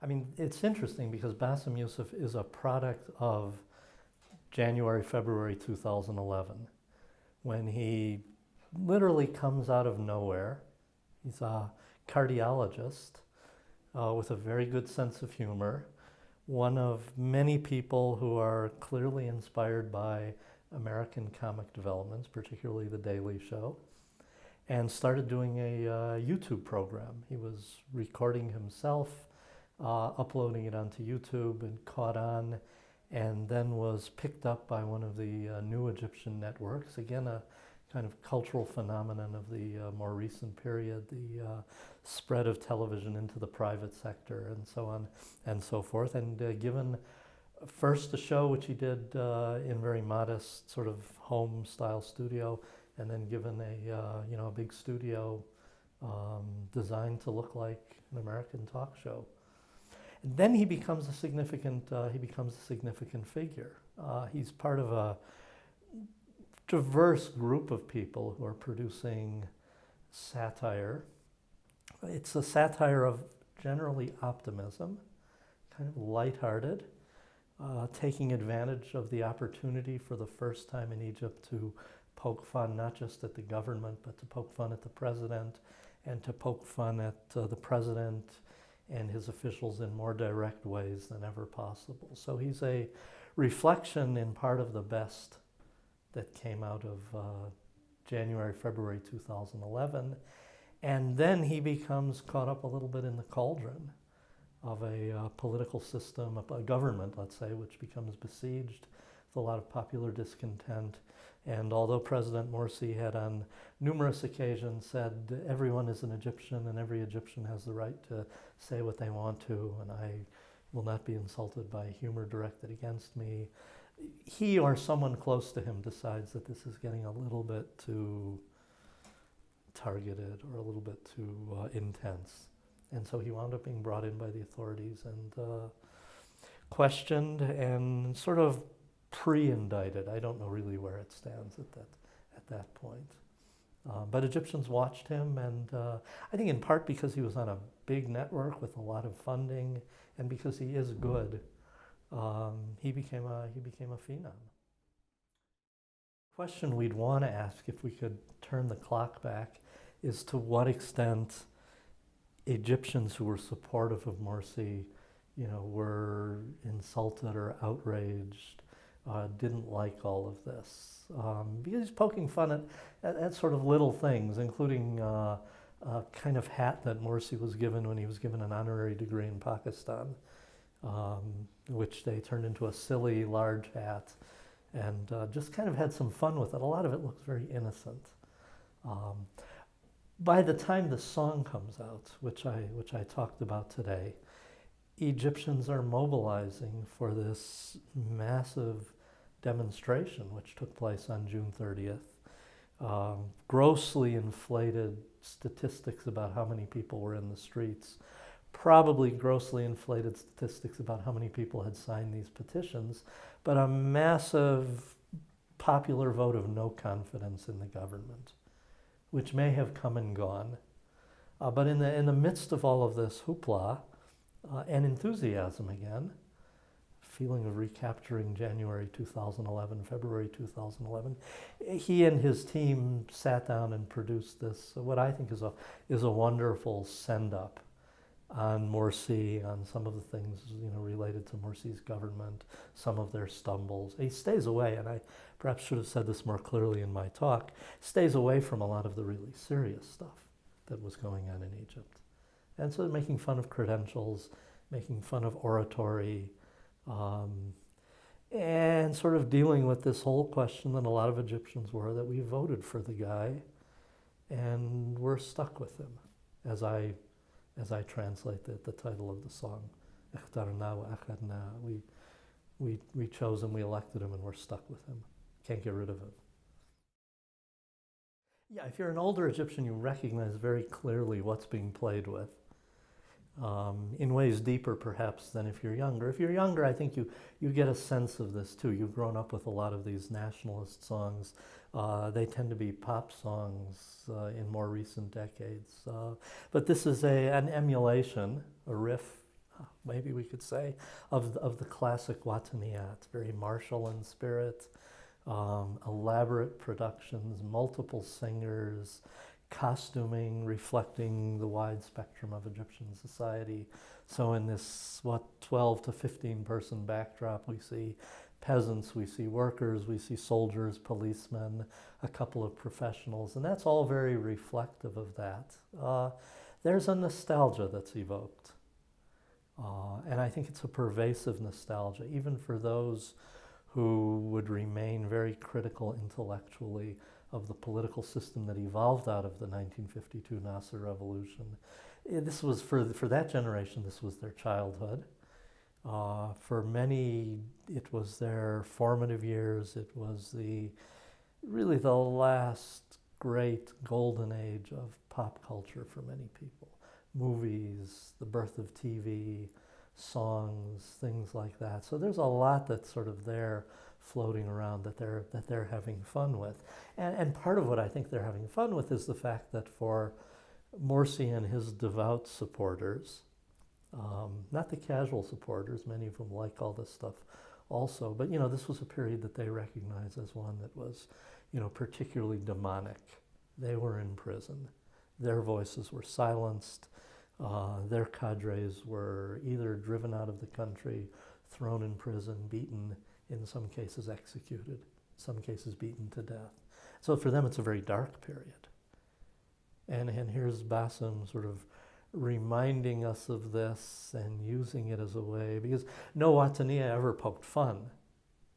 I mean, it's interesting because Bassem Youssef is a product of January, February 2011, when he literally comes out of nowhere. He's a cardiologist with a very good sense of humor, one of many people who are clearly inspired by American comic developments, particularly The Daily Show, and started doing a YouTube program. He was recording himself, uploading it onto YouTube, and caught on, and then was picked up by one of the new Egyptian networks. Again, a kind of cultural phenomenon of the more recent period, the spread of television into the private sector and so on and so forth. And given first a show which he did in very modest sort of home style studio, and then given a big studio designed to look like an American talk show. And then he becomes a significant figure. He's part of a diverse group of people who are producing satire. It's a satire of generally optimism, kind of lighthearted, taking advantage of the opportunity for the first time in Egypt to poke fun not just at the government, but to poke fun at the president, and to poke fun at the president and his officials in more direct ways than ever possible. So he's a reflection in part of the best that came out of January, February 2011. And then he becomes caught up a little bit in the cauldron of a political system, a government, let's say, which becomes besieged with a lot of popular discontent. And although President Morsi had on numerous occasions said everyone is an Egyptian and every Egyptian has the right to say what they want to, and I will not be insulted by humor directed against me, he or someone close to him decides that this is getting a little bit too targeted or a little bit too intense. And so he wound up being brought in by the authorities and questioned and sort of pre-indicted. I don't know really where it stands at that point. But Egyptians watched him, and I think in part because he was on a big network with a lot of funding, and because he is good, he became a phenom. The question we'd want to ask, if we could turn the clock back, is to what extent Egyptians who were supportive of Morsi, were insulted or outraged, didn't like all of this. Because he's poking fun at sort of little things, including a kind of hat that Morsi was given when he was given an honorary degree in Pakistan, which they turned into a silly large hat, and just kind of had some fun with it. A lot of it looks very innocent. By the time the song comes out, which I talked about today, Egyptians are mobilizing for this massive demonstration which took place on June 30th. Grossly inflated statistics about how many people were in the streets, probably grossly inflated statistics about how many people had signed these petitions, but a massive popular vote of no confidence in the government, which may have come and gone. But in the midst of all of this hoopla and enthusiasm again, feeling of recapturing January 2011, February 2011, he and his team sat down and produced this, what I think is a wonderful send-up on Morsi, on some of the things related to Morsi's government, some of their stumbles. He stays away, and I perhaps should have said this more clearly in my talk, stays away from a lot of the really serious stuff that was going on in Egypt. And so making fun of credentials, making fun of oratory, and sort of dealing with this whole question that a lot of Egyptians were, that we voted for the guy and we're stuck with him, as I translate the title of the song. اخترنا وأخذنا. We chose him, we elected him, and we're stuck with him. Can't get rid of him. Yeah, if you're an older Egyptian, you recognize very clearly what's being played with. In ways deeper, perhaps, than if you're younger. If you're younger, I think you get a sense of this, too. You've grown up with a lot of these nationalist songs. They tend to be pop songs in more recent decades. But this is an emulation, a riff maybe we could say, of the classic Wataniyat, very martial in spirit, elaborate productions, multiple singers, costuming reflecting the wide spectrum of Egyptian society. So in this, 12 to 15 person backdrop, we see peasants, we see workers, we see soldiers, policemen, a couple of professionals, and that's all very reflective of that. There's a nostalgia that's evoked. And I think it's a pervasive nostalgia, even for those who would remain very critical intellectually of the political system that evolved out of the 1952 Nasser Revolution. This was, for that generation, this was their childhood. For many, it was their formative years. It was really the last great golden age of pop culture for many people. Movies, the birth of TV, songs, things like that. So there's a lot that's sort of there floating around that they're having fun with. And part of what I think they're having fun with is the fact that for Morsi and his devout supporters, not the casual supporters, many of whom like all this stuff also, but this was a period that they recognize as one that was, particularly demonic. They were in prison. Their voices were silenced. Their cadres were either driven out of the country, thrown in prison, beaten, in some cases executed, in some cases beaten to death. So for them it's a very dark period. And here's Bassem sort of reminding us of this and using it as a way, because no Wataniya ever poked fun.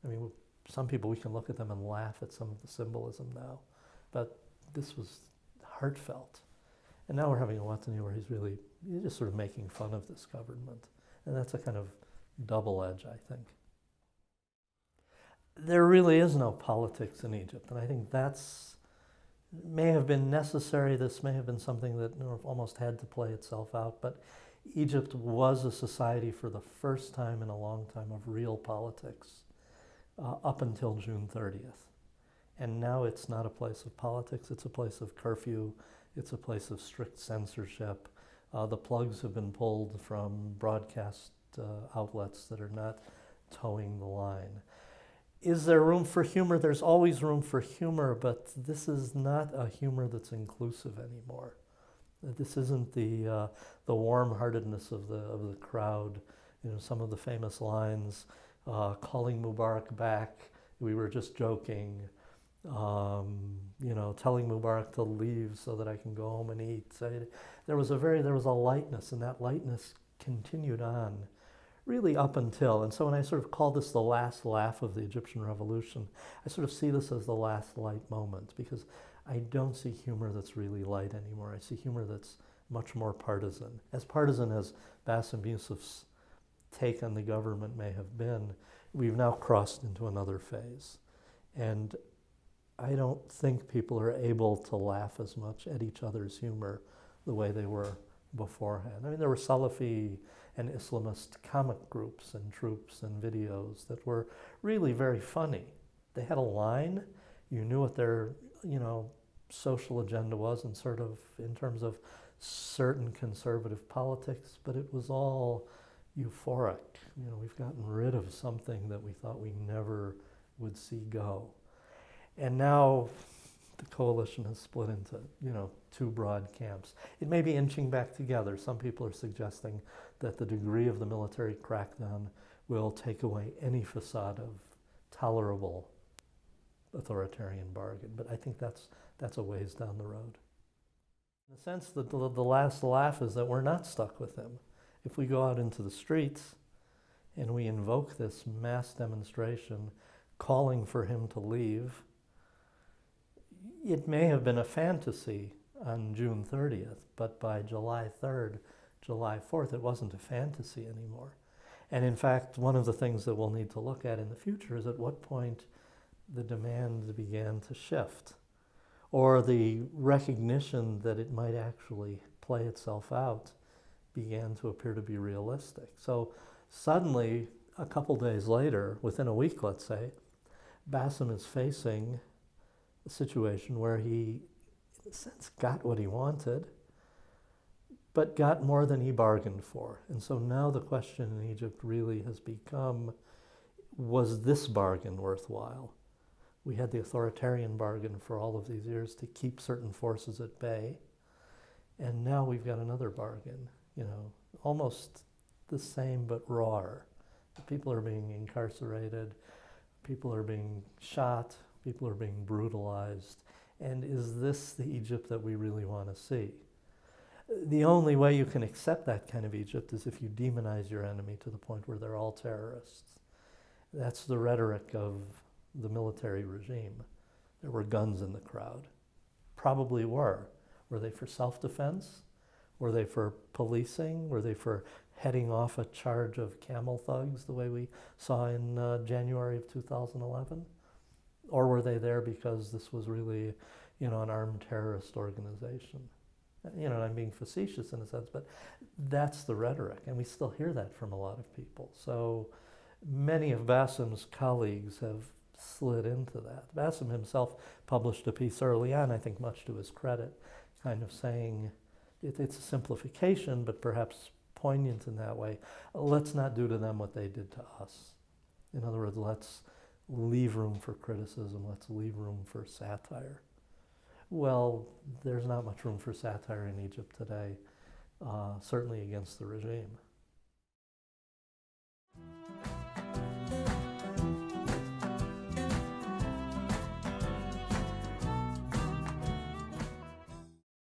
I mean, some people, we can look at them and laugh at some of the symbolism now, but this was heartfelt. And now we're having a Wataniya where he's just sort of making fun of this government. And that's a kind of double edge, I think. There really is no politics in Egypt, and I think that's may have been necessary. This may have been something that almost had to play itself out, but Egypt was a society for the first time in a long time of real politics up until June 30th. And now it's not a place of politics, it's a place of curfew, it's a place of strict censorship. The plugs have been pulled from broadcast outlets that are not towing the line. Is there room for humor? There's always room for humor, but this is not a humor that's inclusive anymore. This isn't the warm-heartedness of the crowd. Some of the famous lines, calling Mubarak back, we were just joking. Telling Mubarak to leave so that I can go home and eat. So there was a lightness, and that lightness continued on really up until, and so when I sort of call this the last laugh of the Egyptian Revolution, I sort of see this as the last light moment, because I don't see humor that's really light anymore. I see humor that's much more partisan. As Bassem Youssef's take on the government may have been, we've now crossed into another phase. And I don't think people are able to laugh as much at each other's humor the way they were beforehand. I mean, there were Salafi and Islamist comic groups and troops and videos that were really very funny. They had a line, you knew what their, social agenda was, and sort of in terms of certain conservative politics, but it was all euphoric. We've gotten rid of something that we thought we never would see go. And now the coalition has split into, two broad camps. It may be inching back together. Some people are suggesting that the degree of the military crackdown will take away any facade of tolerable authoritarian bargain. But I think that's a ways down the road. In the sense that the last laugh is that we're not stuck with him. If we go out into the streets and we invoke this mass demonstration calling for him to leave, it may have been a fantasy on June 30th, but by July 3rd, July 4th, it wasn't a fantasy anymore. And in fact, one of the things that we'll need to look at in the future is at what point the demand began to shift, or the recognition that it might actually play itself out began to appear to be realistic. So suddenly, a couple days later, within a week, let's say, Bassem is facing a situation where he, in a sense, got what he wanted, but got more than he bargained for. And so now the question in Egypt really has become, was this bargain worthwhile? We had the authoritarian bargain for all of these years to keep certain forces at bay. And now we've got another bargain, almost the same but rawer. People are being incarcerated, people are being shot, people are being brutalized. And is this the Egypt that we really want to see? The only way you can accept that kind of Egypt is if you demonize your enemy to the point where they're all terrorists. That's the rhetoric of the military regime. There were guns in the crowd. Probably were. Were they for self-defense? Were they for policing? Were they for heading off a charge of camel thugs the way we saw in January of 2011? Or were they there because this was really, an armed terrorist organization? I'm being facetious in a sense, but that's the rhetoric, and we still hear that from a lot of people. So many of Bassem's colleagues have slid into that. Bassem himself published a piece early on, I think much to his credit, kind of saying it's a simplification, but perhaps poignant in that way. Let's not do to them what they did to us. In other words, let's leave room for criticism, let's leave room for satire. Well, there's not much room for satire in Egypt today, certainly against the regime.